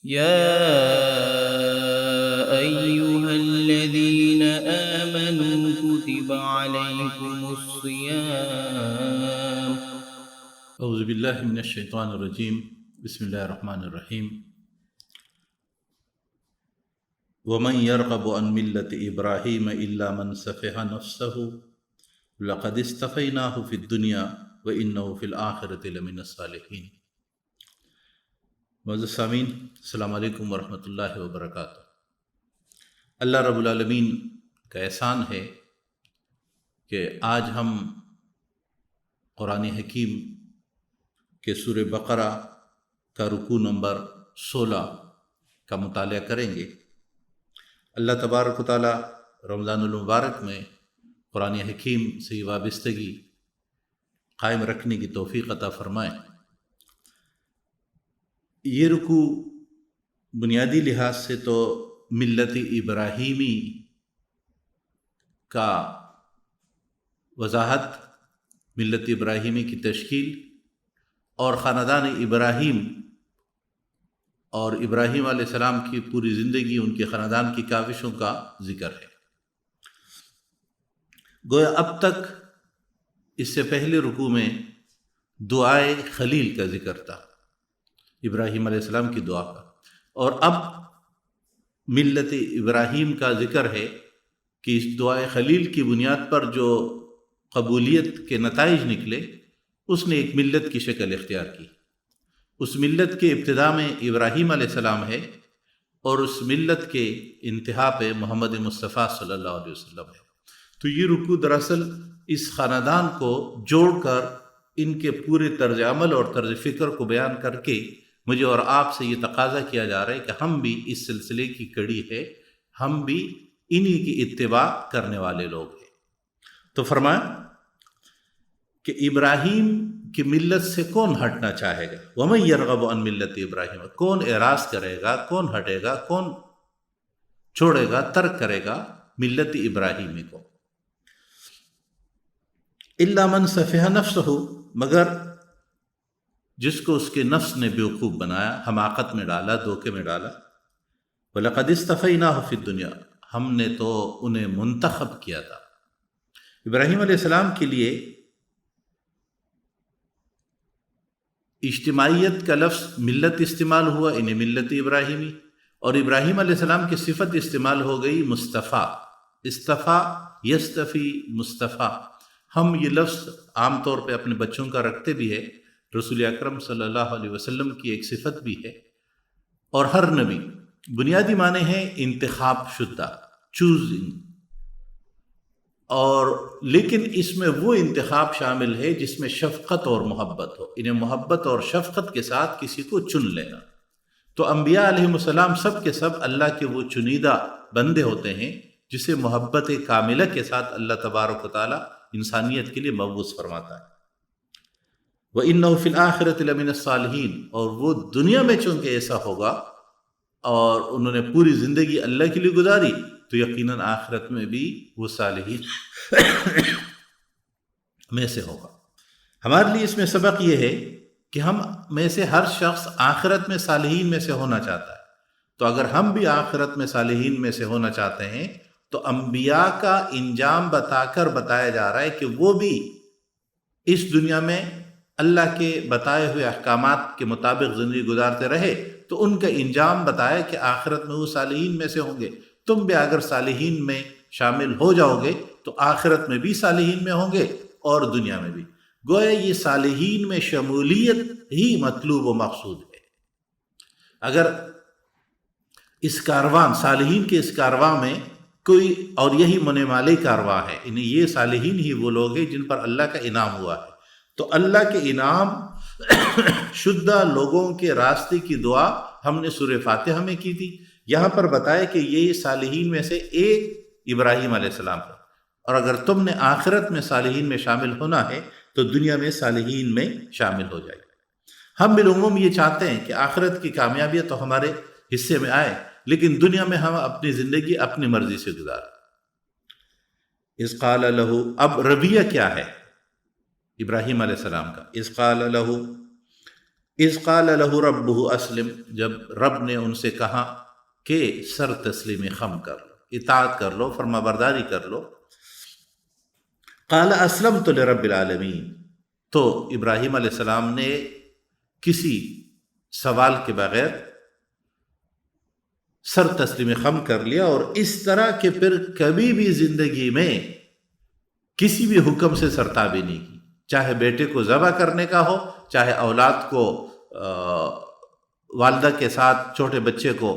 يا أيها الذين آمنوا كتب عليكم الصيام. اعوذ باللہ من الشیطان الرجیم، بسم اللہ الرحمن الرحیم۔ ومن يرغب عن ملة ابراہیم الا من سفح نفسه لقد اصطفیناہ فی الدنیا وانہ فی الآخرۃ لمن الصالحین۔ معزز سامعین، السلام علیکم ورحمۃ اللہ وبرکاتہ۔ اللہ رب العالمین کا احسان ہے کہ آج ہم قرآن حکیم کہ سورہ بقرہ کا رکوع نمبر 16 کا مطالعہ کریں گے۔ اللہ تبارک و تعالی رمضان المبارک میں قرآن حکیم سے یہ وابستگی قائم رکھنے کی توفیق عطا فرمائے۔ یہ رکوع بنیادی لحاظ سے تو ملت ابراہیمی کا وضاحت، ملت ابراہیمی کی تشکیل اور خاندان ابراہیم اور ابراہیم علیہ السلام کی پوری زندگی، ان کے خاندان کی کاوشوں کا ذکر ہے۔ گویا اب تک اس سے پہلے رکوع میں دعائے خلیل کا ذکر تھا، ابراہیم علیہ السلام کی دعا کا، اور اب ملت ابراہیم کا ذکر ہے کہ اس دعائے خلیل کی بنیاد پر جو قبولیت کے نتائج نکلے، اس نے ایک ملت کی شکل اختیار کی۔ اس ملت کے ابتدا میں ابراہیم علیہ السلام ہے اور اس ملت کے انتہا پہ محمد مصطفیٰ صلی اللہ علیہ وسلم ہے۔ تو یہ رکوع دراصل اس خاندان کو جوڑ کر ان کے پورے طرز عمل اور طرز فکر کو بیان کر کے مجھے اور آپ سے یہ تقاضا کیا جا رہا ہے کہ ہم بھی اس سلسلے کی کڑی ہے، ہم بھی انہی کی اتباع کرنے والے لوگ ہیں۔ تو فرمایا کہ ابراہیم کی ملت سے کون ہٹنا چاہے گا؟ وَمَن يَرْغَبُ عَن مِلَّةِ ابراہیم، کون اعراض کرے گا، کون ہٹے گا، کون چھوڑے گا، ترک کرے گا ملت ابراہیمی کو؟ إِلَّا مَن سَفِهَ نَفْسَهُ، مگر جس کو اس کے نفس نے بیوقوف بنایا، حماقت میں ڈالا، دھوکے میں ڈالا۔ وَلَقَدِ اصْطَفَيْنَاهُ فِي الدُّنْيَا، ہم نے تو انہیں منتخب کیا تھا۔ ابراہیم علیہ السلام کے لیے اجتماعیت کا لفظ ملت استعمال ہوا، انہیں ملت ابراہیمی، اور ابراہیم علیہ السلام کی صفت استعمال ہو گئی مصطفیٰ، استفا یستفی مصطفیٰ۔ ہم یہ لفظ عام طور پہ اپنے بچوں کا رکھتے بھی ہے، رسول اکرم صلی اللہ علیہ وسلم کی ایک صفت بھی ہے، اور ہر نبی بنیادی معنی ہے انتخاب شدہ، چوزنگ، اور لیکن اس میں وہ انتخاب شامل ہے جس میں شفقت اور محبت ہو، انہیں محبت اور شفقت کے ساتھ کسی کو چن لینا۔ تو انبیاء علیہم السلام سب کے سب اللہ کے وہ چنیدہ بندے ہوتے ہیں جسے محبت کاملہ کے ساتھ اللہ تبارک و تعالی انسانیت کے لیے مبعوث فرماتا ہے۔ وَإِنَّهُ فِي الْآخِرَةِ لَمِنَ الصَّالِحِينَ، اور وہ دنیا میں چونکہ ایسا ہوگا اور انہوں نے پوری زندگی اللہ کے لیے گزاری، تو یقیناً آخرت میں بھی وہ صالحین میں سے ہوگا۔ ہمارے لیے اس میں سبق یہ ہے کہ ہم میں سے ہر شخص آخرت میں صالحین میں سے ہونا چاہتا ہے۔ تو اگر ہم بھی آخرت میں صالحین میں سے ہونا چاہتے ہیں تو انبیاء کا انجام بتا کر بتایا جا رہا ہے کہ وہ بھی اس دنیا میں اللہ کے بتائے ہوئے احکامات کے مطابق زندگی گزارتے رہے، تو ان کا انجام بتایا کہ آخرت میں وہ صالحین میں سے ہوں گے۔ تم بھی اگر صالحین میں شامل ہو جاؤ گے تو آخرت میں بھی صالحین میں ہوں گے اور دنیا میں بھی۔ گویا یہ صالحین میں شمولیت ہی مطلوب و مقصود ہے۔ اگر اس کارواں، صالحین کے اس کارواں میں کوئی، اور یہی منمالی کارواں ہے، انہیں یہ صالحین ہی وہ لوگ ہیں جن پر اللہ کا انعام ہوا ہے۔ تو اللہ کے انعام شدہ لوگوں کے راستے کی دعا ہم نے سورہ فاتحہ میں کی تھی۔ یہاں پر بتایا کہ یہ صالحین میں سے ایک ابراہیم علیہ السلام ہے، اور اگر تم نے آخرت میں صالحین میں شامل ہونا ہے تو دنیا میں صالحین میں شامل ہو جائے۔ ہم بالعموم یہ چاہتے ہیں کہ آخرت کی کامیابی تو ہمارے حصے میں آئے، لیکن دنیا میں ہم اپنی زندگی اپنی مرضی سے گزاریں۔ اذ قال له، اب رویہ کیا ہے ابراہیم علیہ السلام کا؟ اذ قال له، اذ قال لہ ربہ اسلم، جب رب نے ان سے کہا کہ سر تسلیم خم کر لو، اطاعت کر لو، فرما برداری کر لو۔ قال اسلمت لرب العالمین، تو ابراہیم علیہ السلام نے کسی سوال کے بغیر سر تسلیم خم کر لیا، اور اس طرح کہ پھر کبھی بھی زندگی میں کسی بھی حکم سے سرتابی نہیں کی، چاہے بیٹے کو ذبح کرنے کا ہو، چاہے اولاد کو والدہ کے ساتھ چھوٹے بچے کو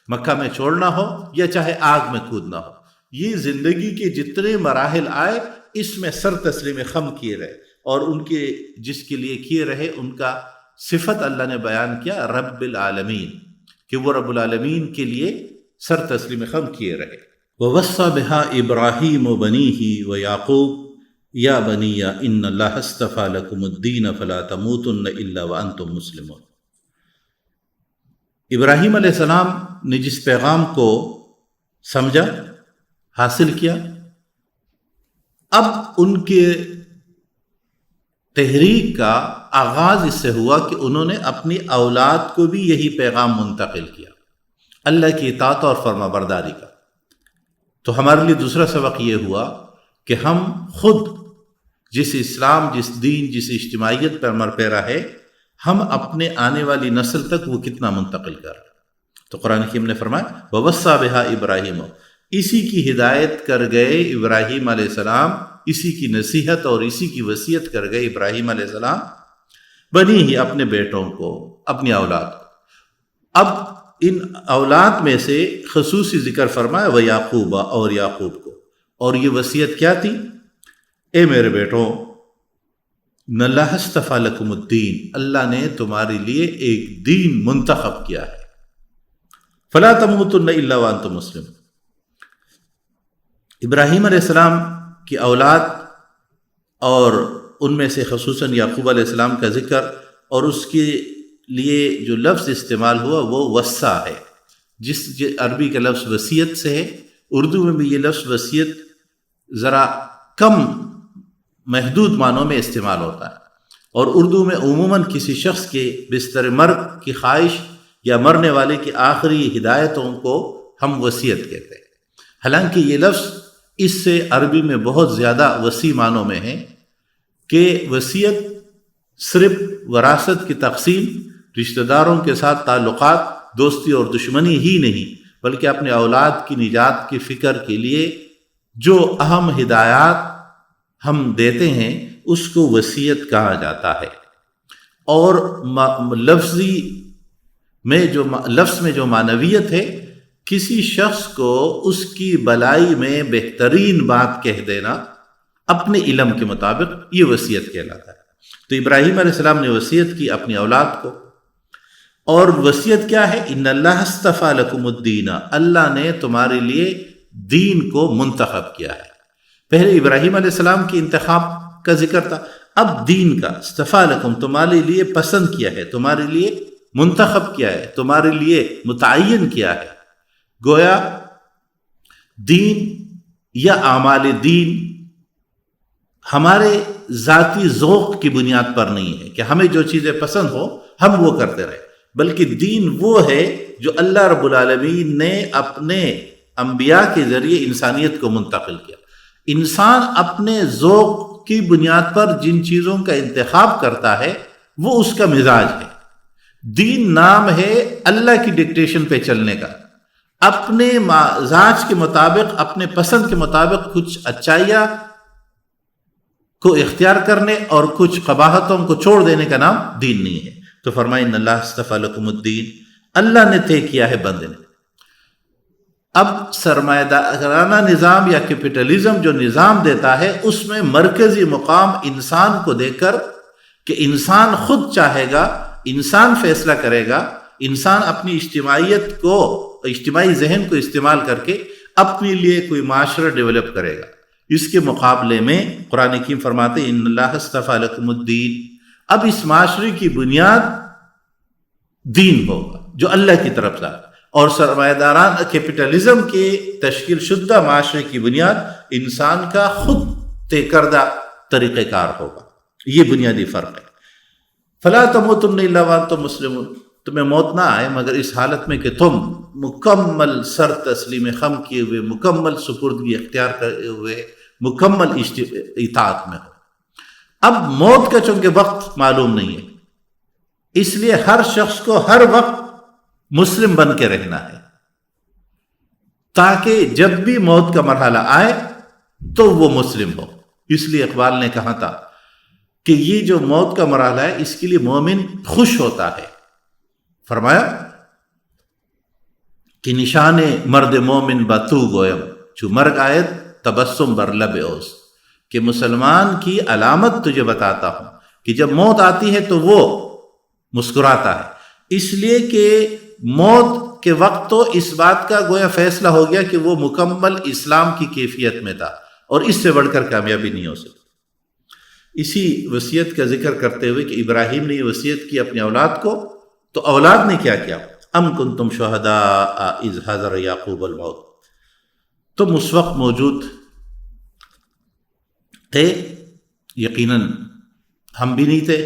مکہ میں چھوڑنا ہو، یا چاہے آگ میں کودنا ہو۔ یہ زندگی کے جتنے مراحل آئے اس میں سر تسلیم خم کیے رہے، اور ان کے جس کے لیے کیے رہے ان کا صفت اللہ نے بیان کیا رب العالمین، کہ وہ رب العالمین کے لیے سر تسلیم خم کیے رہے۔ وَوَصَّى بِهَا إِبْرَاهِيمُ بَنِيهِ وَيَعْقُوبُ يَا بَنِيَّ إِنَّ اللَّهَ اصْطَفَى لَكُمُ الدِّينَ فَلَا تَمُوتُنَّ إِلَّا وَأَنْتُمْ مُسْلِمُونَ۔ ابراہیم علیہ السلام نے جس پیغام کو سمجھا، حاصل کیا، اب ان کے تحریک کا آغاز اس سے ہوا کہ انہوں نے اپنی اولاد کو بھی یہی پیغام منتقل کیا، اللہ کی اطاعت اور فرما برداری کا۔ تو ہمارے لیے دوسرا سبق یہ ہوا کہ ہم خود جس اسلام، جس دین، جس اجتماعیت پر مر پیرا ہے، ہم اپنے آنے والی نسل تک وہ کتنا منتقل کر رہے۔ تو قرآن حکیم نے فرمایا وَوَصَّى بِهَا إِبْرَاهِيمُ، اسی کی ہدایت کر گئے ابراہیم علیہ السلام، اسی کی نصیحت اور اسی کی وصیت کر گئے ابراہیم علیہ السلام، بنی ہی اپنے بیٹوں کو، اپنی اولاد کو۔ اب ان اولاد میں سے خصوصی ذکر فرمایا وہ یعقوب، اور یعقوب کو، اور یہ وصیت کیا تھی؟ اے میرے بیٹوں، ان اللہ اصطفیٰ لکم الدین، اللہ نے تمہارے لیے ایک دین منتخب کیا ہے، فلا تموتن الا وانتم مسلمون۔ ابراہیم علیہ السلام کی اولاد اور ان میں سے خصوصاً یعقوب علیہ السلام کا ذکر، اور اس کے لیے جو لفظ استعمال ہوا وہ وصّا ہے، جس عربی کا لفظ وصیت سے ہے۔ اردو میں بھی یہ لفظ وصیت ذرا کم محدود معنوں میں استعمال ہوتا ہے، اور اردو میں عموماً کسی شخص کے بستر مرگ کی خواہش یا مرنے والے کی آخری ہدایتوں کو ہم وصیت کہتے ہیں، حالانکہ یہ لفظ اس سے عربی میں بہت زیادہ وسیع معنوں میں ہے کہ وصیت صرف وراثت کی تقسیم، رشتہ داروں کے ساتھ تعلقات، دوستی اور دشمنی ہی نہیں، بلکہ اپنے اولاد کی نجات کی فکر کے لیے جو اہم ہدایات ہم دیتے ہیں اس کو وصیت کہا جاتا ہے۔ اور لفظ میں جو معنویت ہے، کسی شخص کو اس کی بلائی میں بہترین بات کہہ دینا اپنے علم کے مطابق، یہ وصیت کہلاتا ہے۔ تو ابراہیم علیہ السلام نے وصیت کی اپنی اولاد کو، اور وصیت کیا ہے؟ ان اللہ اصطفیٰ لکم الدین، اللہ نے تمہارے لیے دین کو منتخب کیا ہے۔ پہلے ابراہیم علیہ السلام کے انتخاب کا ذکر تھا، اب دین کا، اصطفیٰ لکم، تمہارے لیے پسند کیا ہے، تمہارے لیے منتخب کیا ہے، تمہارے لیے متعین کیا ہے۔ گویا دین یا اعمال دین ہمارے ذاتی ذوق کی بنیاد پر نہیں ہے کہ ہمیں جو چیزیں پسند ہو ہم وہ کرتے رہے، بلکہ دین وہ ہے جو اللہ رب العالمین نے اپنے انبیاء کے ذریعے انسانیت کو منتقل کیا۔ انسان اپنے ذوق کی بنیاد پر جن چیزوں کا انتخاب کرتا ہے وہ اس کا مزاج ہے۔ دین نام ہے اللہ کی ڈکٹیشن پہ چلنے کا، اپنے مزاج کے مطابق، اپنے پسند کے مطابق کچھ اچھائیاں کو اختیار کرنے اور کچھ قباحتوں کو چھوڑ دینے کا نام دین نہیں ہے۔ تو فرمائے ان اللہ اصطفیٰ لکم الدین، اللہ نے طے کیا ہے بندے نے۔ اب سرمایہ دارانہ نظام یا کیپٹلزم جو نظام دیتا ہے، اس میں مرکزی مقام انسان کو دے کر کہ انسان خود چاہے گا، انسان فیصلہ کرے گا، انسان اپنی اجتماعیت کو، اجتماعی ذہن کو استعمال کر کے اپنے لیے کوئی معاشرہ ڈیولپ کرے گا۔ اس کے مقابلے میں قرآن حکیم فرماتے ہیں ان اللہ اصطفیٰ لکم الدین، اب اس معاشرے کی بنیاد دین ہوگا جو اللہ کی طرف سے، اور سرمایہ داران کیپٹلزم کے تشکیل شدہ معاشرے کی بنیاد انسان کا خود طے کردہ طریقہ کار ہوگا۔ یہ بنیادی فرق ہے۔ فلا تموتن الا وانتم مسلمون، تمہیں موت نہ آئے مگر اس حالت میں کہ تم مکمل سر تسلیم خم کیے ہوئے، مکمل سپردگی اختیار کرے ہوئے، مکمل اطاعت میں ہو۔ اب موت کا چونکہ وقت معلوم نہیں ہے، اس لیے ہر شخص کو ہر وقت مسلم بن کے رہنا ہے، تاکہ جب بھی موت کا مرحلہ آئے تو وہ مسلم ہو۔ اس لیے اقبال نے کہا تھا کہ یہ جو موت کا مرحلہ ہے اس کے لیے مومن خوش ہوتا ہے۔ فرمایا کہ نشان مرد مومن بتو گویم چو مرگ آیت تبسم بر لب اوز، کہ مسلمان کی علامت تجھے بتاتا ہوں کہ جب موت آتی ہے تو وہ مسکراتا ہے، اس لیے کہ موت کے وقت تو اس بات کا گویا فیصلہ ہو گیا کہ وہ مکمل اسلام کی کیفیت میں تھا، اور اس سے بڑھ کر کامیابی نہیں ہو سکتی۔ اسی وصیت کا ذکر کرتے ہوئے کہ ابراہیم نے یہ وصیت کی اپنی اولاد کو، تو اولاد نے کیا کیا؟ ام کنتم شہداء اذ حضر یعقوب الموت، تم اس وقت موجود تھے، یقیناً ہم بھی نہیں تھے،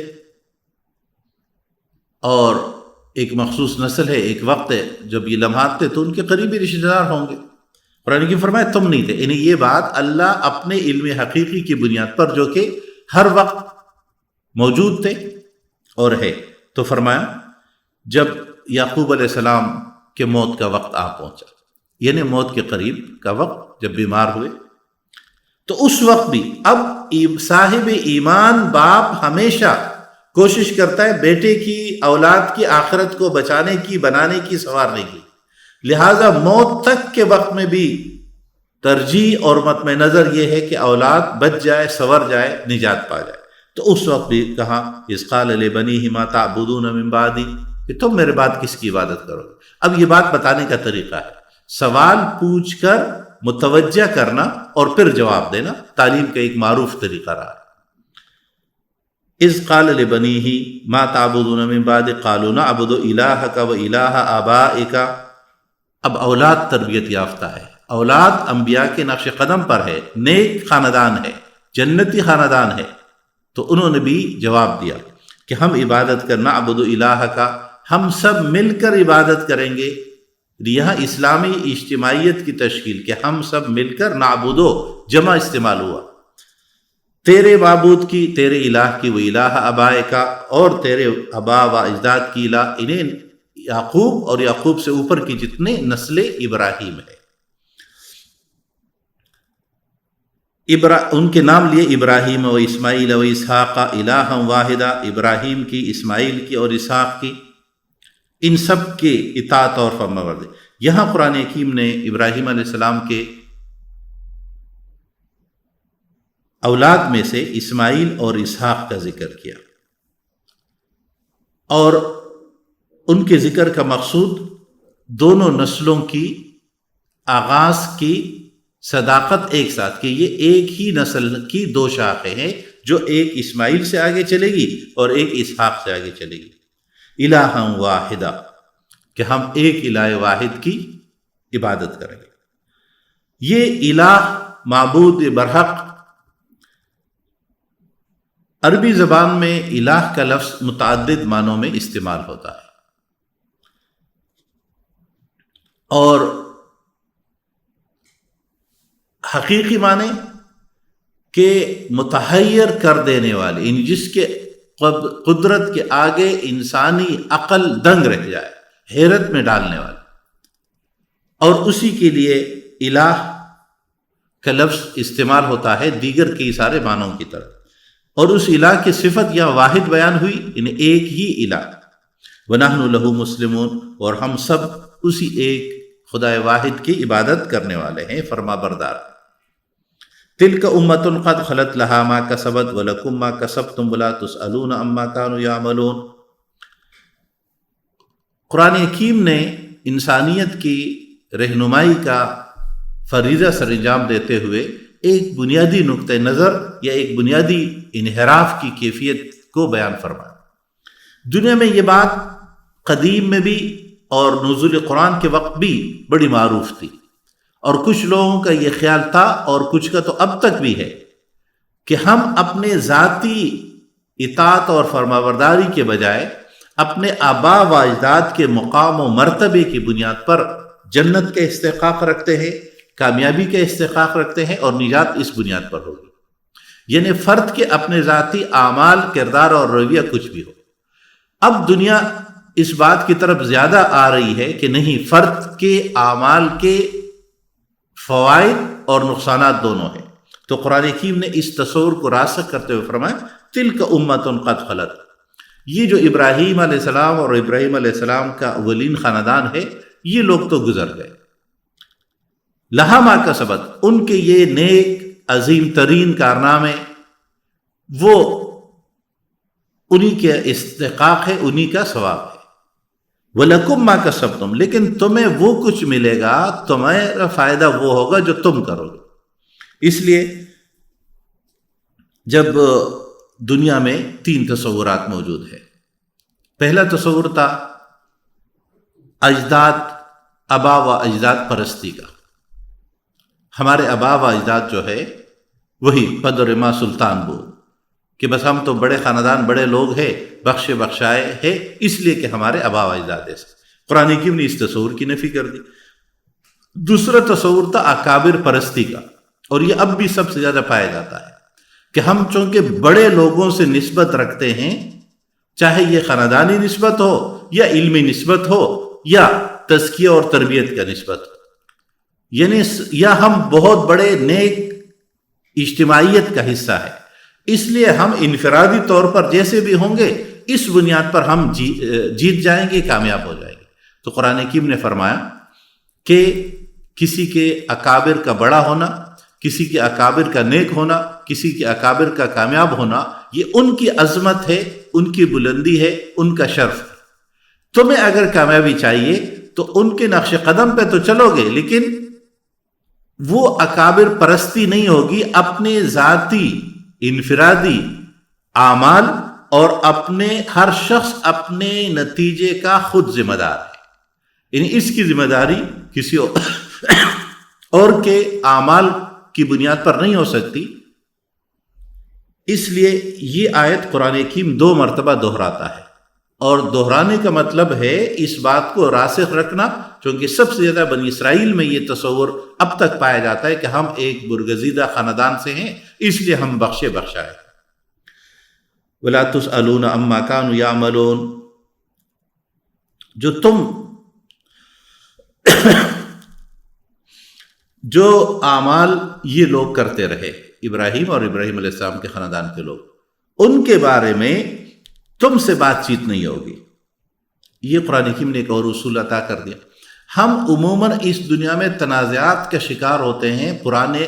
اور ایک مخصوص نسل ہے، ایک وقت ہے جب یہ لمحات تھے تو ان کے قریبی رشتہ دار ہوں گے۔ قرآن کی فرمایا تم نہیں تھے، یعنی یہ بات اللہ اپنے علم حقیقی کی بنیاد پر جو کہ ہر وقت موجود تھے اور ہے، تو فرمایا جب یعقوب علیہ السلام کے موت کا وقت آ پہنچا، یعنی موت کے قریب کا وقت جب بیمار ہوئے، تو اس وقت بھی اب صاحب ایمان باپ ہمیشہ کوشش کرتا ہے بیٹے کی، اولاد کی آخرت کو بچانے کی، بنانے کی، سنوارنے کی، لہٰذا موت تک کے وقت میں بھی ترجیح اور مطمع نظر یہ ہے کہ اولاد بچ جائے، سنور جائے، نجات پا جائے۔ تو اس وقت بھی کہا اذ قال لبنیہ ما تعبدون من بعدی، کہ تم میرے بعد کس کی عبادت کرو گے۔ اب یہ بات بتانے کا طریقہ ہے، سوال پوچھ کر متوجہ کرنا اور پھر جواب دینا تعلیم کا ایک معروف طریقہ رہا ہے۔ اذ قال لبنیہ ما تعبدون من بعد قالوا نعبد الہک و الہ آبائک، اب اولاد تربیت یافتہ ہے، اولاد انبیاء کے نقش قدم پر ہے، نیک خاندان ہے، جنتی خاندان ہے، تو انہوں نے بھی جواب دیا کہ ہم عبادت کرنا عبد الہ کا، ہم سب مل کر عبادت کریں گے۔ یہاں اسلامی اجتماعیت کی تشکیل کہ ہم سب مل کر نعبدو جمع استعمال ہوا، تیرے معبود کی، تیرے الہ کی، وہ الہ آبائے کا، اور تیرے آبا و اجداد کی الہ، انہیں یعقوب اور یعقوب سے اوپر کی جتنے نسل ابراہیم ہے، ان کے نام لیے ابراہیم و اسماعیل و اسحاق الہا واحدہ، ابراہیم کی، اسماعیل کی اور اسحاق کی، ان سب کے اطاعت اور فرمانبرداری۔ یہاں قرآن حکیم نے ابراہیم علیہ السلام کے اولاد میں سے اسماعیل اور اسحاق کا ذکر کیا، اور ان کے ذکر کا مقصود دونوں نسلوں کی آغاز کی صداقت ایک ساتھ، کہ یہ ایک ہی نسل کی دو شاخیں ہیں، جو ایک اسماعیل سے آگے چلے گی اور ایک اسحاق سے آگے چلے گی۔ الہا واحدہ، کہ ہم ایک الہ واحد کی عبادت کریں گے۔ یہ الہ، معبود برحق، عربی زبان میں الہ کا لفظ متعدد معنوں میں استعمال ہوتا ہے، اور حقیقی معنی کہ متحیر کر دینے والے، ان جس کے قدرت کے آگے انسانی عقل دنگ رہ جائے، حیرت میں ڈالنے والے، اور اسی کے لیے الہ کا لفظ استعمال ہوتا ہے دیگر کئی سارے معنوں کی طرح، اور اس الہ کی صفت یہاں واحد بیان ہوئی، یعنی ایک ہی الہ۔ وَنَحْنُ لَهُ مُسْلِمُونَ، اور ہم سب اسی ایک خدا واحد کی عبادت کرنے والے ہیں، فرما بردار۔ تِلْكَ أُمَّةٌ قَدْ خَلَتْ لَهَا مَا كَسَبَتْ وَلَكُمْ مَا كَسَبْتُمْ وَلَا تُسْأَلُونَ عَمَّا كَانُوا يَعْمَلُونَ۔ قرآن حکیم نے انسانیت کی رہنمائی کا فریضہ سر انجام دیتے ہوئے ایک بنیادی نقطہ نظر یا ایک بنیادی انحراف کی کیفیت کو بیان فرمایا۔ دنیا میں یہ بات قدیم میں بھی اور نزول قرآن کے وقت بھی بڑی معروف تھی، اور کچھ لوگوں کا یہ خیال تھا، اور کچھ کا تو اب تک بھی ہے، کہ ہم اپنے ذاتی اطاعت اور فرمانبرداری کے بجائے اپنے آبا و اجداد کے مقام و مرتبے کی بنیاد پر جنت کا استحقاق رکھتے ہیں، کامیابی کا استحقاق رکھتے ہیں، اور نجات اس بنیاد پر ہوگی۔ یعنی فرد کے اپنے ذاتی اعمال، کردار اور رویہ کچھ بھی ہو۔ اب دنیا اس بات کی طرف زیادہ آ رہی ہے کہ نہیں، فرد کے اعمال کے فوائد اور نقصانات دونوں ہیں۔ تو قرآن حکیم نے اس تصور کو راسخ کرتے ہوئے فرمایا تلک امۃ قد خلت، یہ جو ابراہیم علیہ السلام اور ابراہیم علیہ السلام کا اولین خاندان ہے، یہ لوگ تو گزر گئے، لہا ما کسبت، ان کے یہ نیک عظیم ترین کارنامے وہ انہی کے استحقاق ہے، انہی کا ثواب ہے۔ وَلَكُمْ مَا كَسَبْتُمْ، لیکن تمہیں وہ کچھ ملے گا، تمہارا فائدہ وہ ہوگا جو تم کرو گے۔ اس لیے جب دنیا میں 3 تصورات موجود ہیں۔ پہلا تصور تھا اجداد، آبا و اجداد پرستی کا۔ ہمارے آبا و اجداد جو ہے وہی پدر ما سلطان بو، کہ بس ہم تو بڑے خاندان، بڑے لوگ ہیں، بخشے بخشائے ہیں، اس لیے کہ ہمارے آبا و اجداد ایسے۔ قرآن حکیم نے اس تصور کی نفی کر دی۔ دوسرا تصور تھا اکابر پرستی کا، اور یہ اب بھی سب سے زیادہ پایا جاتا ہے کہ ہم چونکہ بڑے لوگوں سے نسبت رکھتے ہیں، چاہے یہ خاندانی نسبت ہو یا علمی نسبت ہو یا تزکیہ اور تربیت کا نسبت ہو، یعنی یا ہم بہت بڑے نیک اجتماعیت کا حصہ ہے، اس لیے ہم انفرادی طور پر جیسے بھی ہوں گے اس بنیاد پر ہم جیت جائیں گے، کامیاب ہو جائیں گے۔ تو قرآن حکیم نے فرمایا کہ کسی کے اکابر کا بڑا ہونا، کسی کے اکابر کا نیک ہونا، کسی کے اکابر کا کامیاب ہونا، یہ ان کی عظمت ہے، ان کی بلندی ہے، ان کا شرف ہے۔ تمہیں اگر کامیابی چاہیے تو ان کے نقش قدم پہ تو چلو گے، لیکن وہ اکابر پرستی نہیں ہوگی، اپنے ذاتی انفرادی اعمال اور اپنے ہر شخص اپنے نتیجے کا خود ذمہ دار ہے، یعنی اس کی ذمہ داری کسی اور کے اعمال کی بنیاد پر نہیں ہو سکتی۔ اس لیے یہ آیت قرآن حکیم 2 مرتبہ دہراتا ہے، اور دہرانے کا مطلب ہے اس بات کو راسخ رکھنا، چونکہ سب سے زیادہ بنی اسرائیل میں یہ تصور اب تک پایا جاتا ہے کہ ہم ایک برگزیدہ خاندان سے ہیں، اس لیے ہم بخشے بخشائے۔ وَلَا تُسْأَلُونَ عَمَّا كَانُوا يَعْمَلُونَ، جو اعمال یہ لوگ کرتے رہے، ابراہیم اور ابراہیم علیہ السلام کے خاندان کے لوگ، ان کے بارے میں تم سے بات چیت نہیں ہوگی۔ یہ قرآن حکیم نے ایک اور اصول عطا کر دیا۔ ہم عموماً اس دنیا میں تنازعات کا شکار ہوتے ہیں پرانے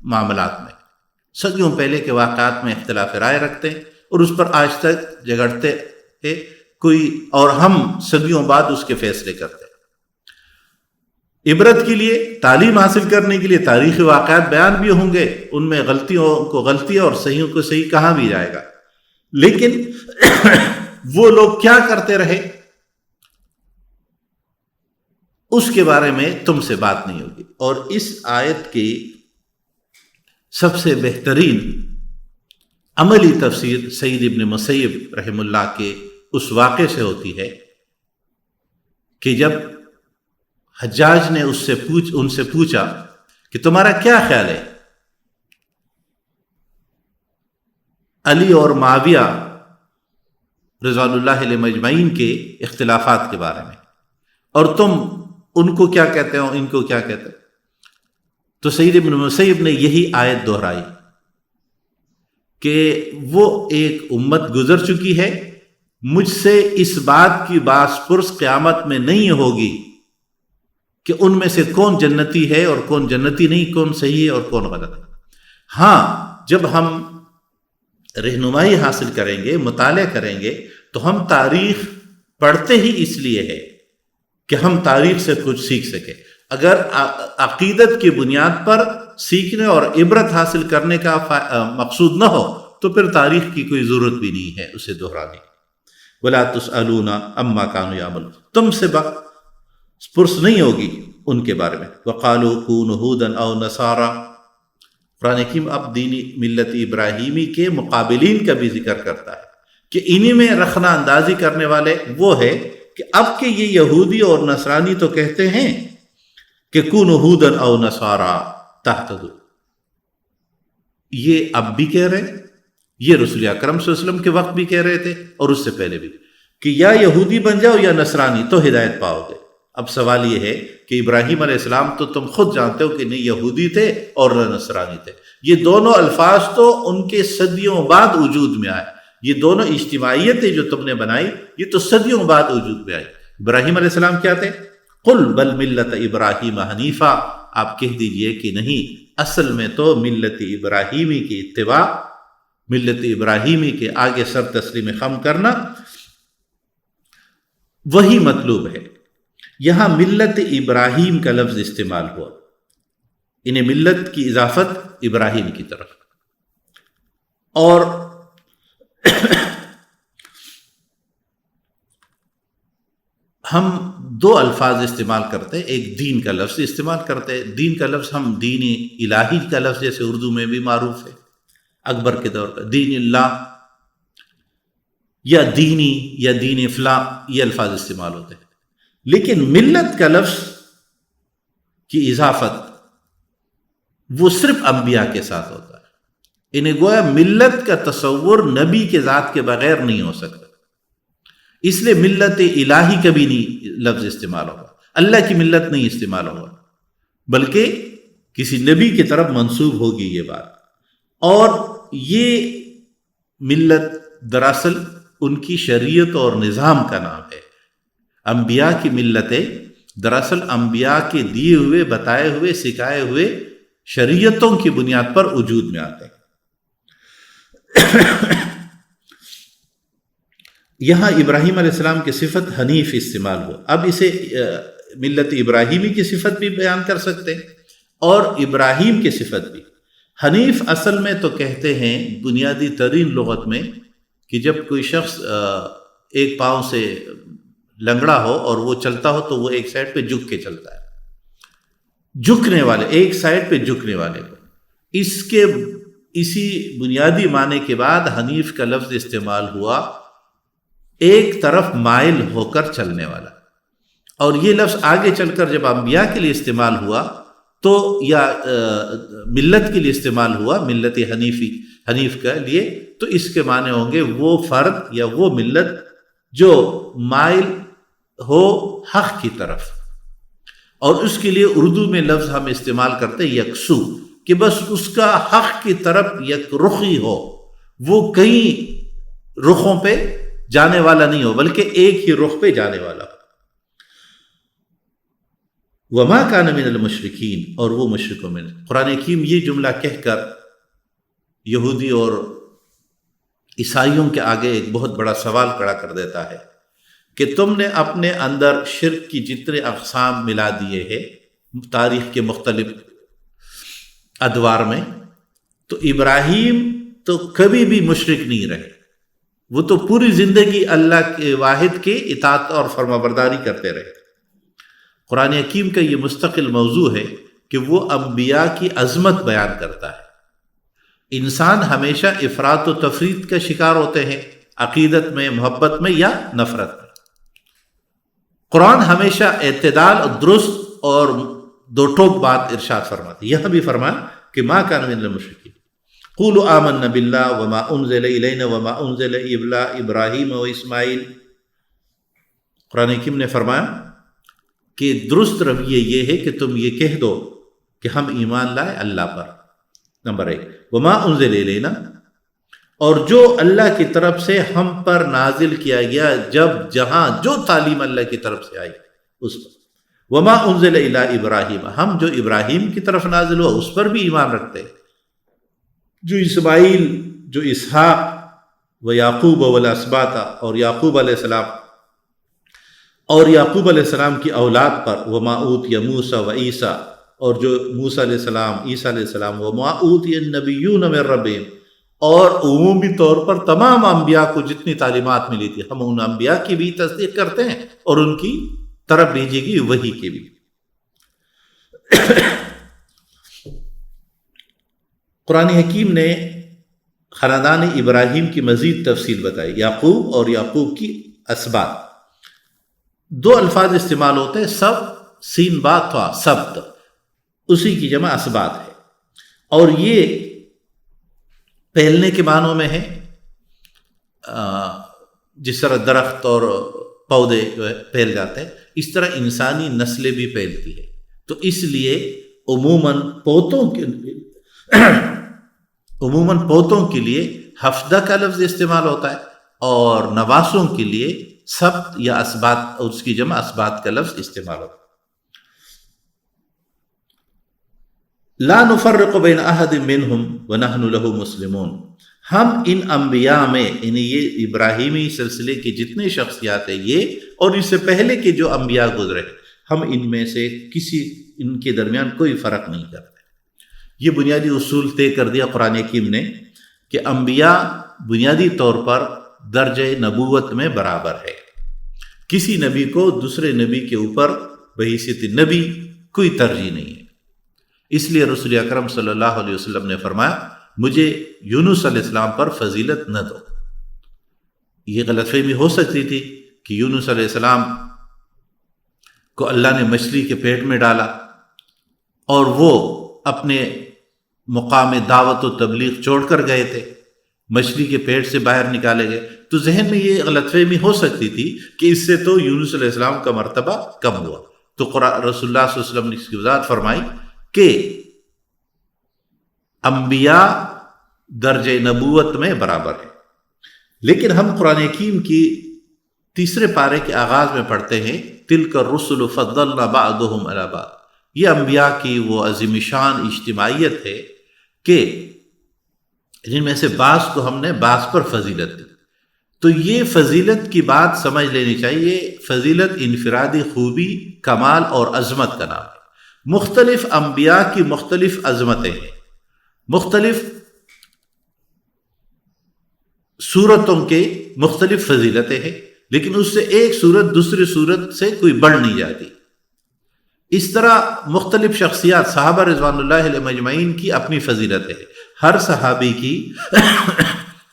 معاملات میں، صدیوں پہلے کے واقعات میں اختلاف رائے رکھتے ہیں اور اس پر آج تک جھگڑتے ہیں کوئی، اور ہم صدیوں بعد اس کے فیصلے کرتے ہیں۔ عبرت کے لیے، تعلیم حاصل کرنے کے لیے تاریخی واقعات بیان بھی ہوں گے، ان میں غلطیوں کو غلطیاں اور صحیحوں کو صحیح کہا بھی جائے گا، لیکن وہ لوگ کیا کرتے رہے اس کے بارے میں تم سے بات نہیں ہوگی۔ اور اس آیت کی سب سے بہترین عملی تفسیر سعید ابن مسیب رحم اللہ کے اس واقعے سے ہوتی ہے کہ جب حجاج نے ان سے پوچھا کہ تمہارا کیا خیال ہے علی اور معاویہ رضوان اللہ علیہ مجمعین کے اختلافات کے بارے میں، اور تم ان کو کیا کہتے ہو، ان کو کیا کہتے ہو؟ تو سعید ابن مسیب نے یہی آیت دہرائی کہ وہ ایک امت گزر چکی ہے، مجھ سے اس بات کی باس پرس قیامت میں نہیں ہوگی کہ ان میں سے کون جنتی ہے اور کون جنتی نہیں، کون صحیح ہے اور کون غلط ہے۔ ہاں، جب ہم رہنمائی حاصل کریں گے، مطالعہ کریں گے، تو ہم تاریخ پڑھتے ہی اس لیے ہے کہ ہم تاریخ سے کچھ سیکھ سکیں۔ اگر عقیدت کی بنیاد پر سیکھنے اور عبرت حاصل کرنے کا مقصود نہ ہو تو پھر تاریخ کی کوئی ضرورت بھی نہیں ہے اسے دہرانے۔ وَلَا تُسْأَلُونَ عَمَّا كَانُوا يَعْمَلُونَ، تم سے پرس نہیں ہوگی ان کے بارے میں۔ وَقَالُوا كُونُوا هُودًا أَوْ نَصَارَىٰ، قرآن حکیم اب دینی ملت ابراہیمی کے مقابلین کا بھی ذکر کرتا ہے کہ انہی میں رخنا اندازی کرنے والے وہ ہے کہ اب کہ یہ یہودی اور نصرانی تو کہتے ہیں کہ کونوا ہودن او نصارا تہتدوا، یہ اب بھی کہہ رہے ہیں، یہ رسول اکرم صلی اللہ علیہ وسلم کے وقت بھی کہہ رہے تھے اور اس سے پہلے بھی، کہ یا یہودی بن جاؤ یا نصرانی تو ہدایت پاؤ گے۔ اب سوال یہ ہے کہ ابراہیم علیہ السلام تو تم خود جانتے ہو کہ نہیں یہودی تھے اور نہ نصرانی تھے، یہ دونوں الفاظ تو ان کے صدیوں بعد وجود میں آئے، یہ دونوں اجتماعیتیں جو تم نے بنائی یہ تو صدیوں بعد وجود میں آئی۔ ابراہیم علیہ السلام کیا تھے؟ قل بل ملت ابراہیم حنیفا، آپ کہہ دیجئے کہ نہیں، اصل میں تو ملت ابراہیمی کی اتباع، ملت ابراہیمی کے آگے سر تسلیم خم کرنا وہی مطلوب ہے۔ یہاں ملت ابراہیم کا لفظ استعمال ہوا، انہیں ملت کی اضافت ابراہیم کی طرف، اور ہم دو الفاظ استعمال کرتے ہیں، ایک دین کا لفظ استعمال کرتے ہیں، دین کا لفظ ہم دین الہی کا لفظ جیسے اردو میں بھی معروف ہے، اکبر کے دور کا دین اللہ یا دینی یا دین فلاں، یہ الفاظ استعمال ہوتے ہیں، لیکن ملت کا لفظ کی اضافت وہ صرف انبیاء کے ساتھ ہوتا ہے، انہیں گویا ملت کا تصور نبی کے ذات کے بغیر نہیں ہو سکتا، اس لیے ملت الہی کبھی نہیں لفظ استعمال ہوگا، اللہ کی ملت نہیں استعمال ہوگا، بلکہ کسی نبی کی طرف منسوب ہوگی یہ بات۔ اور یہ ملت دراصل ان کی شریعت اور نظام کا نام ہے۔ انبیاء کی ملتیں دراصل انبیاء کے دیے ہوئے، بتائے ہوئے، سکھائے ہوئے شریعتوں کی بنیاد پر وجود میں آتے ہیں۔ یہاں ابراہیم علیہ السلام کی صفت حنیف استعمال ہو، اب اسے ملت ابراہیمی کی صفت بھی بیان کر سکتے ہیں اور ابراہیم کی صفت بھی۔ حنیف اصل میں تو کہتے ہیں بنیادی ترین لغت میں کہ جب کوئی شخص ایک پاؤں سے لنگڑا ہو اور وہ چلتا ہو تو وہ ایک سائڈ پہ جھک کے چلتا ہے، جھکنے والے، ایک سائڈ پہ جھکنے والے کو، اسی بنیادی معنی کے بعد حنیف کا لفظ استعمال ہوا، ایک طرف مائل ہو کر چلنے والا۔ اور یہ لفظ آگے چل کر جب انبیاء کے لیے استعمال ہوا تو یا ملت کے لیے استعمال ہوا، ملت حنیف کے لیے، تو اس کے معنی ہوں گے وہ فرد یا وہ ملت جو مائل ہو حق کی طرف۔ اور اس کے لیے اردو میں لفظ ہم استعمال کرتے یکسو، کہ بس اس کا حق کی طرف یک رخی ہو، وہ کئی رخوں پہ جانے والا نہیں ہو بلکہ ایک ہی رخ پہ جانے والا ہو۔ وما کان من المشرکین، اور وہ مشرکوں میں۔ قرآن حکیم یہ جملہ کہہ کر یہودی اور عیسائیوں کے آگے ایک بہت بڑا سوال کھڑا کر دیتا ہے کہ تم نے اپنے اندر شرک کی جتنے اقسام ملا دیے ہیں تاریخ کے مختلف ادوار میں، تو ابراہیم تو کبھی بھی مشرک نہیں رہے، وہ تو پوری زندگی اللہ کے واحد کے اطاعت اور فرمانبرداری کرتے رہے۔ قرآن حکیم کا یہ مستقل موضوع ہے کہ وہ انبیاء کی عظمت بیان کرتا ہے۔ انسان ہمیشہ افراط و تفریط کا شکار ہوتے ہیں، عقیدت میں، محبت میں یا نفرت میں۔ قرآن ہمیشہ اعتدال اور درست اور دو ٹوک بات ارشاد فرماتی ہے۔ یہاں بھی فرمایا کہ ما کان من المشرکین قولوا آمنا باللہ وما انزل الینا وما انزل الی ابراہیم و اسماعیل۔ قرآن حکیم نے فرمایا کہ درست رویہ یہ ہے کہ تم یہ کہہ دو کہ ہم ایمان لائے اللہ پر، نمبر ایک، وما انزل الینا، اور جو اللہ کی طرف سے ہم پر نازل کیا گیا، جب جہاں جو تعلیم اللہ کی طرف سے آئی اس پر، وما انزل الی ابراہیم، ہم جو ابراہیم کی طرف نازل ہوا اس پر بھی ایمان رکھتے ہیں، جو اسماعیل، جو اسحاق و یعقوب والاسباط، اور یعقوب علیہ السلام اور یعقوب علیہ السلام کی اولاد پر، وما اوتی موسیٰ و عیسیٰ، اور جو موسیٰ علیہ السلام، عیسیٰ علیہ السلام، وما اوتی النبیون من ربہم، اور عمومی طور پر تمام انبیاء کو جتنی تعلیمات ملی تھی ہم ان انبیاء کی بھی تصدیق کرتے ہیں اور ان کی طرف بھیجی گئی وحی کی بھی۔ قرآن حکیم نے خاندان ابراہیم کی مزید تفصیل بتائی، یعقوب اور یعقوب کی اسباط. دو الفاظ استعمال ہوتے ہیں، سب سین با تھا، سبت، اسی کی جمع اسباط ہے، اور یہ پھیلنے کے معنوں میں ہے. جس طرح درخت اور پودے جو ہے پھیل جاتے ہیں، اس طرح انسانی نسلیں بھی پھیلتی ہے. تو اس لیے عموماً پوتوں کے لیے حفدہ کا لفظ استعمال ہوتا ہے، اور نواسوں کے لیے سبت یا اسباط، اس کی جمع اسباط کا لفظ استعمال ہوتا ہے. لا نفرق بین احد منہم ونحن لہ مسلمون. ہم ان انبیاء میں، یعنی یہ ابراہیمی سلسلے کی جتنے شخصیات ہیں یہ اور اس سے پہلے کے جو انبیاء گزرے، ہم ان میں سے ان کے درمیان کوئی فرق نہیں کرتے. یہ بنیادی اصول طے کر دیا قرآن حکیم نے کہ انبیاء بنیادی طور پر درجہ نبوت میں برابر ہے. کسی نبی کو دوسرے نبی کے اوپر بحیثیت نبی کوئی ترجیح نہیں ہے. اس لیے رسول اکرم صلی اللہ علیہ وسلم نے فرمایا مجھے یونس علیہ السلام پر فضیلت نہ دو. یہ غلط فہمی ہو سکتی تھی کہ یونس علیہ السلام کو اللہ نے مچھلی کے پیٹ میں ڈالا اور وہ اپنے مقام دعوت و تبلیغ چھوڑ کر گئے تھے، مچھلی کے پیٹ سے باہر نکالے گئے. تو ذہن میں یہ غلط فہمی ہو سکتی تھی کہ اس سے تو یونس علیہ السلام کا مرتبہ کم ہوا. تو رسول اللہ صلی اللہ علیہ وسلم نے اس کی وضاحت فرمائی کہ انبیاء درجہ نبوت میں برابر ہیں. لیکن ہم قرآن حکیم کی تیسرے پارے کے آغاز میں پڑھتے ہیں تلک الرسل فضلنا بعضهم علی بعض. یہ انبیاء کی وہ عظیم شان اجتماعیت ہے کہ جن میں سے بعض کو ہم نے بعض پر فضیلت دی. تو یہ فضیلت کی بات سمجھ لینی چاہیے. فضیلت انفرادی خوبی، کمال اور عظمت کا نام ہے. مختلف انبیاء کی مختلف عظمتیں ہیں، مختلف صورتوں کے مختلف فضیلتیں ہیں، لیکن اس سے ایک صورت دوسری صورت سے کوئی بڑھ نہیں جاتی. اس طرح مختلف شخصیات صحابہ رضوان اللہ علیہم اجمعین کی اپنی فضیلتیں ہیں. ہر صحابی کی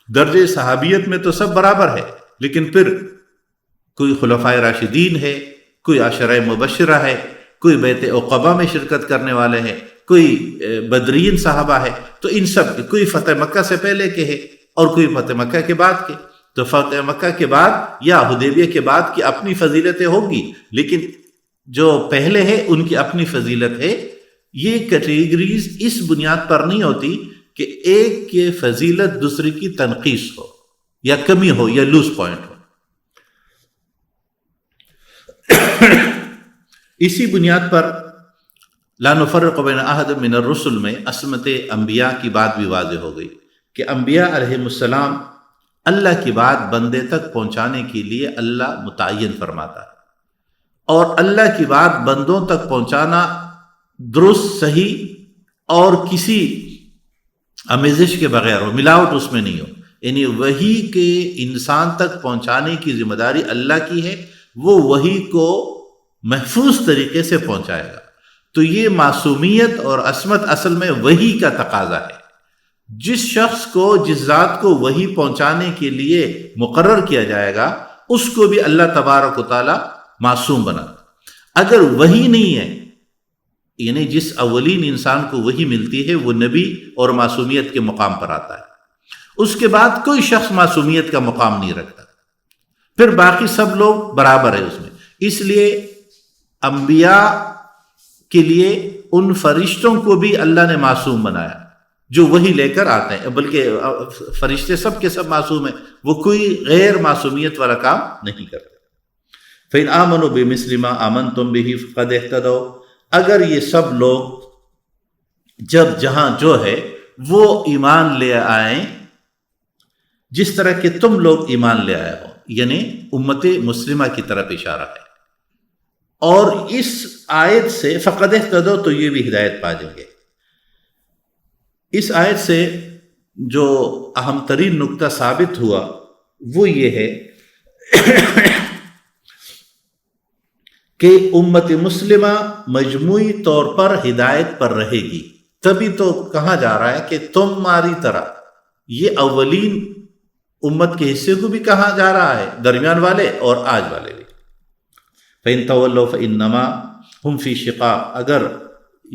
درجہ صحابیت میں تو سب برابر ہے، لیکن پھر کوئی خلفائے راشدین ہے، کوئی عشرہ مبشرہ ہے، کوئی بیعت عقبہ میں شرکت کرنے والے ہیں، کوئی بدرین صحابہ ہے. تو ان سب کے کوئی فتح مکہ سے پہلے کے ہے اور کوئی فتح مکہ کے بعد کے. تو فتح مکہ کے بعد یا حدیبیہ کے بعد کی اپنی فضیلتیں ہوگی، لیکن جو پہلے ہے ان کی اپنی فضیلت ہے. یہ کیٹیگریز اس بنیاد پر نہیں ہوتی کہ ایک کی فضیلت دوسری کی تنقیص ہو یا کمی ہو یا لوز پوائنٹ ہو. اسی بنیاد پر لا نفرق بین احد من الرسل میں عصمت انبیاء کی بات بھی واضح ہو گئی کہ انبیاء علیہ السلام اللہ کی بات بندے تک پہنچانے کے لیے اللہ متعین فرماتا ہے، اور اللہ کی بات بندوں تک پہنچانا درست، صحیح اور کسی آمیزش کے بغیر ہو، ملاوٹ اس میں نہیں ہو. یعنی وحی کے انسان تک پہنچانے کی ذمہ داری اللہ کی ہے، وہ وحی کو محفوظ طریقے سے پہنچائے گا. تو یہ معصومیت اور عصمت اصل میں وحی کا تقاضا ہے. جس شخص کو، جس ذات کو وحی پہنچانے کے لیے مقرر کیا جائے گا، اس کو بھی اللہ تبارک و تعالی معصوم بنا. اگر وحی نہیں ہے، یعنی جس اولین انسان کو وحی ملتی ہے وہ نبی اور معصومیت کے مقام پر آتا ہے، اس کے بعد کوئی شخص معصومیت کا مقام نہیں رکھتا، پھر باقی سب لوگ برابر ہیں اس میں. اس لیے انبیاء کے لیے ان فرشتوں کو بھی اللہ نے معصوم بنایا جو وحی لے کر آتے ہیں، بلکہ فرشتے سب کے سب معصوم ہیں، وہ کوئی غیر معصومیت والا کام نہیں کرتے. فَإِنْ آمَنُوا بِمِثْلِ مَا آمَنْتُمْ بِهِ فَقَدِ اهْتَدَوْا. اگر یہ سب لوگ جہاں جو ہے وہ ایمان لے آئیں جس طرح کہ تم لوگ ایمان لے آئے ہو، یعنی امت مسلمہ کی طرف اشارہ ہے. اور اس آیت سے فقد اہتدوا، تو یہ بھی ہدایت پا جائیں گے. اس آیت سے جو اہم ترین نقطہ ثابت ہوا وہ یہ ہے کہ امت مسلمہ مجموعی طور پر ہدایت پر رہے گی. تبھی تو کہا جا رہا ہے کہ تمہاری طرح یہ اولین امت کے حصے کو بھی کہا جا رہا ہے، درمیان والے اور آج والے بھی۔ فَإِن تَوَلَّوْا فَإِنَّمَا هُمْ فِي شِقَاقٍ، اگر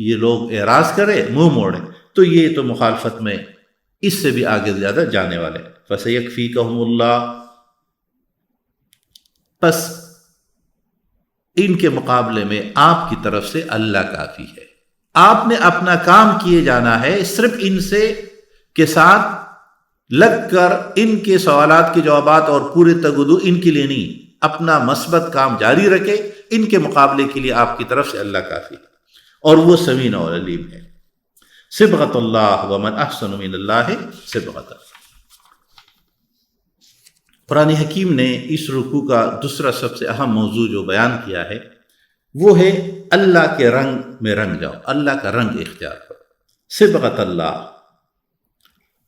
یہ لوگ اعراض کرے، منہ موڑے، تو یہ تو مخالفت میں اس سے بھی آگے زیادہ جانے والے۔ فَسَيَكْفِيكَهُمُ اللَّهُ، پس ان کے مقابلے میں آپ کی طرف سے اللہ کافی ہے۔ آپ نے اپنا کام کیے جانا ہے، صرف ان سے کے ساتھ لگ کر ان کے سوالات کے جوابات اور پورے تگدو ان کے لیے نہیں، اپنا مثبت کام جاری رکھے، ان کے مقابلے کے لیے آپ کی طرف سے اللہ کافی ہے، اور وہ سمیع اور علیم ہے۔ صبغۃ اللہ ومن احسن من اللہ صبغۃ۔ قرآن حکیم نے اس رکوع کا دوسرا سب سے اہم موضوع جو بیان کیا ہے وہ ہے اللہ کے رنگ میں رنگ جاؤ، اللہ کا رنگ اختیار کرو۔ صبغۃ اللہ،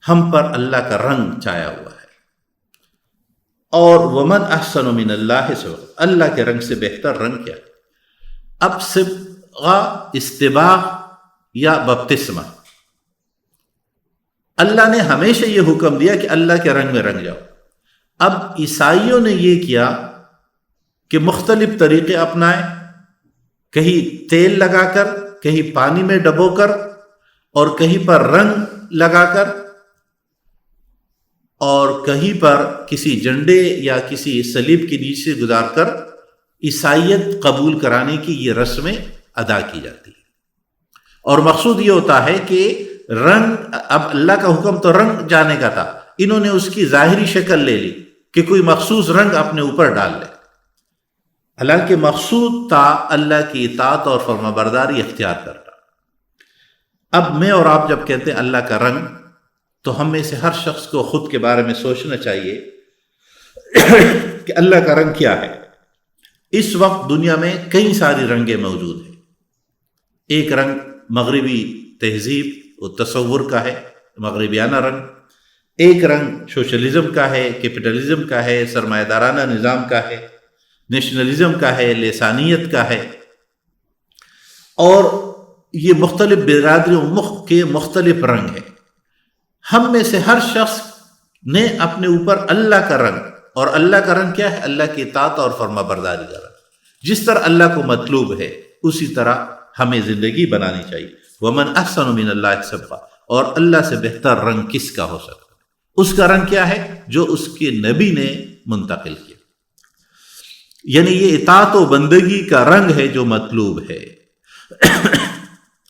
ہم پر اللہ کا رنگ چھایا ہوا ہے، اور ومن احسن من اللہ صبغۃ، اللہ کے رنگ سے بہتر رنگ کیا ہے؟ اب صبغہ استباغ یا بپتسمہ، اللہ نے ہمیشہ یہ حکم دیا کہ اللہ کے رنگ میں رنگ جاؤ۔ اب عیسائیوں نے یہ کیا کہ مختلف طریقے اپنائے، کہیں تیل لگا کر، کہیں پانی میں ڈبو کر، اور کہیں پر رنگ لگا کر، اور کہیں پر کسی جھنڈے یا کسی صلیب کے نیچے گزار کر عیسائیت قبول کرانے کی یہ رسمیں ادا کی جاتی ہے۔ اور مقصود یہ ہوتا ہے کہ رنگ، اب اللہ کا حکم تو رنگ جانے کا تھا، انہوں نے اس کی ظاہری شکل لے لی کہ کوئی مخصوص رنگ اپنے اوپر ڈال لے، حالانکہ مقصود تھا اللہ کی اطاعت اور فرمانبرداری اختیار کرنا۔ اب میں اور آپ جب کہتے ہیں اللہ کا رنگ، تو ہم میں سے ہر شخص کو خود کے بارے میں سوچنا چاہیے کہ اللہ کا رنگ کیا ہے۔ اس وقت دنیا میں کئی ساری رنگیں موجود ہیں۔ ایک رنگ مغربی تہذیب و تصور کا ہے، مغربیانہ رنگ، ایک رنگ سوشلزم کا ہے، کیپٹلزم کا ہے، سرمایہ دارانہ نظام کا ہے، نیشنلزم کا ہے، لسانیت کا ہے، اور یہ مختلف برادریوں کے مختلف رنگ ہیں۔ ہم میں سے ہر شخص نے اپنے اوپر اللہ کا رنگ، اور اللہ کا رنگ کیا ہے؟ اللہ کی اطاعت اور فرما برداری کا رنگ۔ جس طرح اللہ کو مطلوب ہے اسی طرح ہمیں زندگی بنانی چاہیے۔ ومن احسن من اللہ صبغہ، اور اللہ سے بہتر رنگ کس کا ہو سکتا ہے؟ اس کا رنگ کیا ہے؟ جو اس کے نبی نے منتقل کیا، یعنی یہ اطاعت و بندگی کا رنگ ہے جو مطلوب ہے۔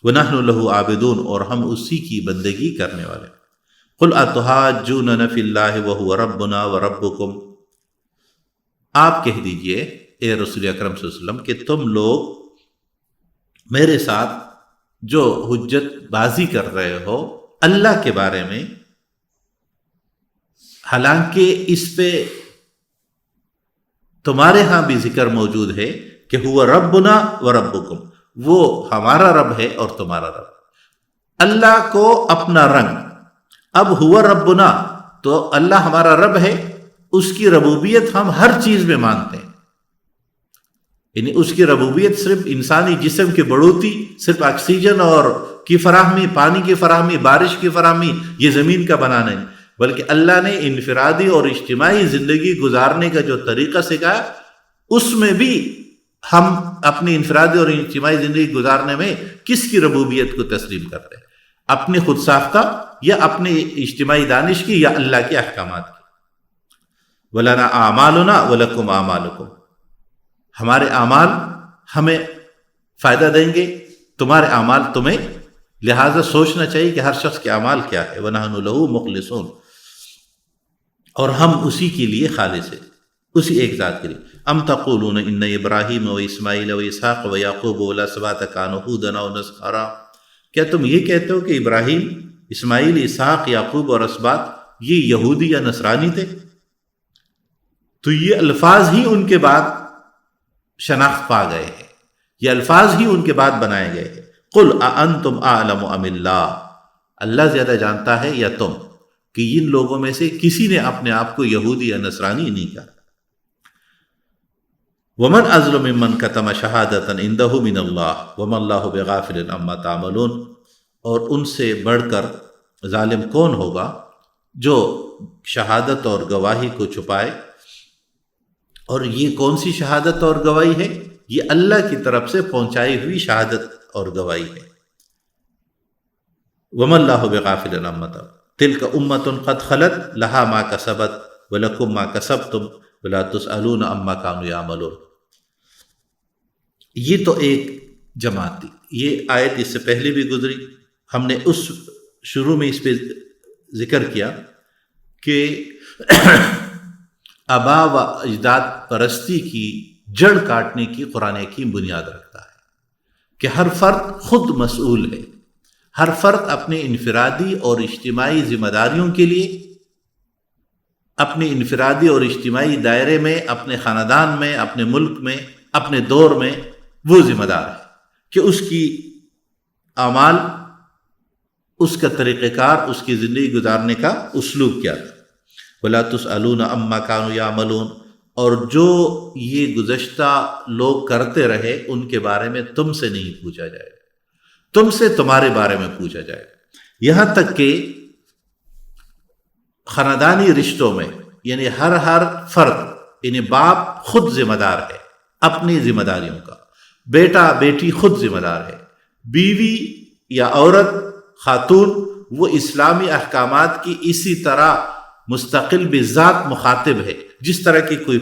وَنَحْنُ لَهُ عَابِدُونَ، اور ہم اسی کی بندگی کرنے والے۔ قُلْ أَتُحَاجُّونَنَا فِي اللَّهِ وَهُوَ رَبُّنَا وَرَبُّكُمْ، آپ کہہ دیجئے اے رسول اکرم صلی اللہ علیہ وسلم کہ تم لوگ میرے ساتھ جو حجت بازی کر رہے ہو اللہ کے بارے میں، حالانکہ اس پہ تمہارے ہاں بھی ذکر موجود ہے کہ ہوا ربنا و ربکم، وہ ہمارا رب ہے اور تمہارا رب۔ اللہ کو اپنا رنگ، اب ہوا ربنا تو اللہ ہمارا رب ہے، اس کی ربوبیت ہم ہر چیز میں مانتے ہیں، یعنی اس کی ربوبیت صرف انسانی جسم کی بڑھوتی، صرف آکسیجن اور کی فراہمی، پانی کی فراہمی، بارش کی فراہمی، یہ زمین کا بنانا نہیں، بلکہ اللہ نے انفرادی اور اجتماعی زندگی گزارنے کا جو طریقہ سکھایا، اس میں بھی ہم اپنی انفرادی اور اجتماعی زندگی گزارنے میں کس کی ربوبیت کو تسلیم کرتے ہیں؟ اپنے خود ساختہ یا اپنے اجتماعی دانش کی یا اللہ کے احکامات کی؟ وَلَنَا أَعْمَالُنَا وَلَكُمْ أَعْمَالُكُمْ، ہمارے اعمال ہمیں فائدہ دیں گے، تمہارے اعمال تمہیں، لہٰذا سوچنا چاہیے کہ ہر شخص کے اعمال کیا ہے۔ وَنَحْنُ لَهُ مُخْلِصُونَ، اور ہم اسی کے لیے خالص ہیں، اسی ایک ذات کے لیے۔ ام تقولون ان ابراہیم و اسماعیل و اسحاق و یعقوب والاسباط کانوا ھودا و نصارا، کیا تم یہ کہتے ہو کہ ابراہیم، اسماعیل، اسحاق، یعقوب اور اسباط یہ یہودی یا نصرانی تھے؟ تو یہ الفاظ ہی ان کے بعد شناخت پا گئے ہیں، یہ الفاظ ہی ان کے بعد بنائے گئے ہیں۔ قل اانتم اعلم ام اللہ، اللہ زیادہ جانتا ہے یا تم، کہ ان لوگوں میں سے کسی نے اپنے آپ کو یہودی یا نصرانی نہیں کہا۔ ومن اظلم ممن کتم شہادۃ عندہ من اللہ وما اللہ بغافل عما تعملون، اور ان سے بڑھ کر ظالم کون ہوگا جو شہادت اور گواہی کو چھپائے. اور یہ کون سی شہادت اور گواہی ہے؟ یہ اللہ کی طرف سے پہنچائی ہوئی شہادت اور گواہی ہے. وَمَا اللَّهُ بِغَافِلٍ عَمَّا تَعْمَلُونَ تِلْكَ أُمَّةٌ قَدْ خَلَتْ لَهَا مَا كَسَبَتْ وَلَكُمْ مَا كَسَبْتُمْ وَلَا تُسْأَلُونَ عَمَّا كَانُوا يَعْمَلُونَ. یہ تو ایک جماعت تھی. یہ آیت اس سے پہلے بھی گزری. ہم نے اس شروع میں اس پہ ذکر کیا کہ آبا و اجداد پرستی کی جڑ کاٹنے کی قرآن حکیم بنیاد رکھتا ہے کہ ہر فرد خود مسئول ہے. ہر فرد اپنے انفرادی اور اجتماعی ذمہ داریوں کے لیے اپنے انفرادی اور اجتماعی دائرے میں، اپنے خاندان میں، اپنے ملک میں، اپنے دور میں وہ ذمہ دار ہے کہ اس کی اعمال، اس کا طریقہ کار، اس کی زندگی گزارنے کا اسلوب کیا تھا. وَلَا تُسْأَلُونَ عَمَّا كَانُوا يَعْمَلُونَ. اور جو یہ گزشتہ لوگ کرتے رہے ان کے بارے میں تم سے نہیں پوچھا جائے گا، تم سے تمہارے بارے میں پوچھا جائے گا. یہاں تک کہ خاندانی رشتوں میں، یعنی ہر فرد، یعنی باپ خود ذمہ دار ہے اپنی ذمہ داریوں کا، بیٹا بیٹی خود ذمہ دار ہے، بیوی یا عورت خاتون وہ اسلامی احکامات کی اسی طرح مستقل بذات مخاطب ہے جس طرح کی کوئی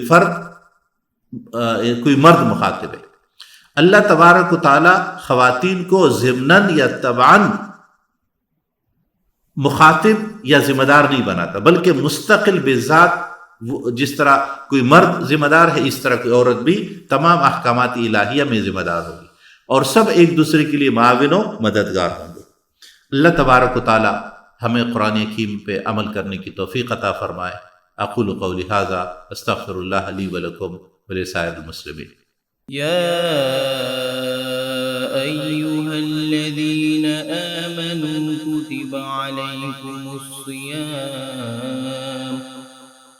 مرد مخاطب ہے. اللہ تبارک و تعالی خواتین کو ضمناً یا تبعاً مخاطب یا ذمہ دار نہیں بناتا، بلکہ مستقل بذات جس طرح کوئی مرد ذمہ دار ہے اس طرح کوئی عورت بھی تمام احکامات الہیہ میں ذمہ دار ہوگی، اور سب ایک دوسرے کے لیے معاون و مددگار ہوں گے. اللہ تبارک و تعالی ہمیں قرآن حکیم پہ عمل کرنے کی توفیق عطا فرمائے. اقول قولی ھذا استغفر اللہ لی ولکم ولسائر المسلمین. يا أيها الذين آمنوا كتب عليكم الصيام